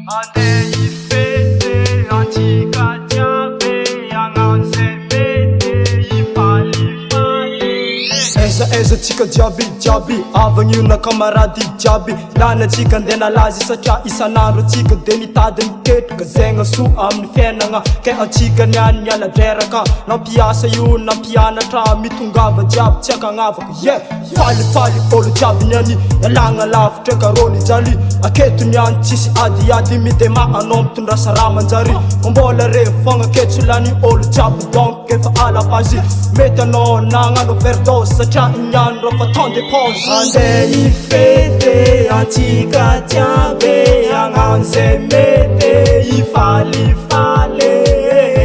Ande ifete antika jabe angansebete ifali fali. Eza tsika jiaby avagniona kamarady jiaby lana tsika nde nalazy satria isan'andro atsika de mitady miketrika zegna soa amin'ny fiainagna ke atsika niany miala dreraka nampiasa io nampianatra mitongava jiaby tsy akagnavaka falifaly olo jiaby niany ialagna lavitra karony jaly aketo niany tsisy adiady midema anao mitondra saramanjary mbola re fogna ketso lany olo jiaby donc efa alapazy mety anao nagnano overdose satria ignandro fa temps de pause. Ande ifete antika jiaby agnano zay mety ifalifale.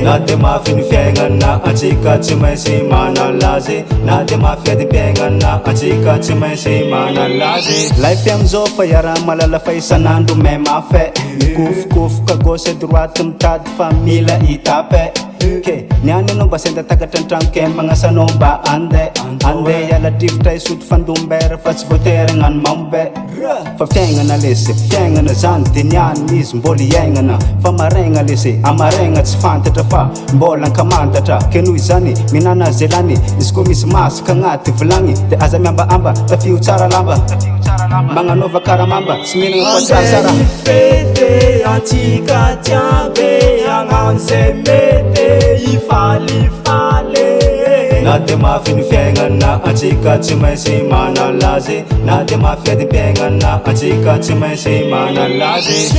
Na de mafiny fiaignana antsika tsy maintsy manalazy na de mafiady mpiaignana antsika tsy maintsy manalazy life amizao fa iaraha malala fa isan'andro mema fe mikofokofoka gauche droite mitady fa mila itape ke niany anao mba senda takatra antragno ke magnasanao mba ande iala drivotra isoto fandombera fa tsy voatery gnano mambe fa fiaignana lesy fiaignana zany de niany izy mbola iaignana fa maraigna lesy amaraigna tsy fantatra fa mbola ankamantatra ke noho izany minana zelany izy koa misy masaka agnaty vilagny de aza miambaamba tafio tsara lamba magnanova karamamba sy minagna koa sasara. Ifete antika jiaby agnano zay mety ifalifale. Na de mafiny fiaignana antsika tsy maintsy manalazy na de mafiady mpiaignana antsika tsy maintsy manalazy.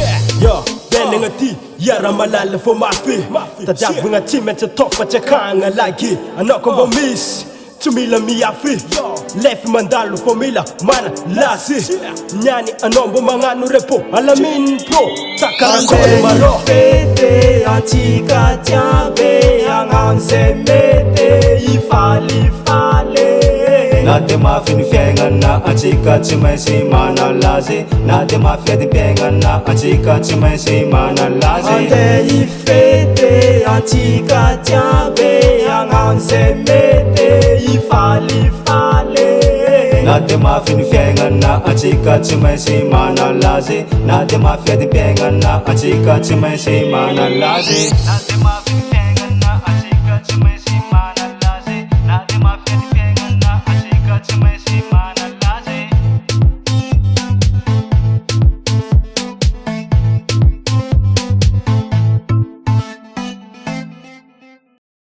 Venagna ty iara malala fô mafy tadiavagna tsy maintsy atao fa tsy akagna lagy anao koa mbô misy tsy mila miafy lefy mandalo fô mila mana lasy niany anao mbô magnano repo alaminy pro takarakôry marô. Ifete antika jiaby agnano zay mety ifalifale. Na de mafiny fiaignana antsika tsy maintsy manalazy na de mafiady mpiaignana antsika tsy maintsy manalazy. Ande ifete antika jiaby agnano zay mety ifalifale. Na de mafiny fiaignana antsika tsy maintsy manalazy na de mafiady mpiaignana antsika tsy maintsy manalazy. Na de mafiny